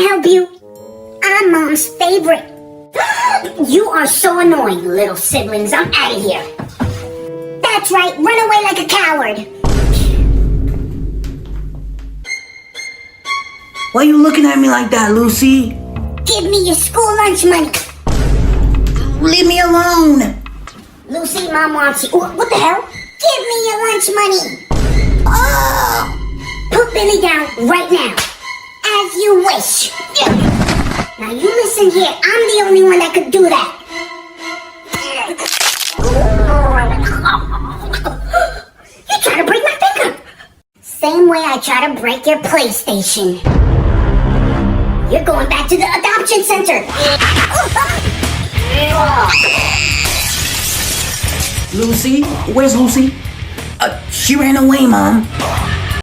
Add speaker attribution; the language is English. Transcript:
Speaker 1: I help you? I'm Mom's favorite. You are so annoying, little siblings. I'm out of here. That's right, run away like a coward.
Speaker 2: Why you looking at me like that, Lucy?
Speaker 1: Give me your school lunch money.
Speaker 2: Leave me alone.
Speaker 1: Lucy, Mom wants you. What the hell? Give me your lunch money. Oh! Put Billy down right now. As you wish. Now you listen here. I'm the only one that could do that. You try to break my finger. Same way I try to break your PlayStation. You're going back to the adoption center.
Speaker 2: Lucy? Where's Lucy? She ran away, Mom.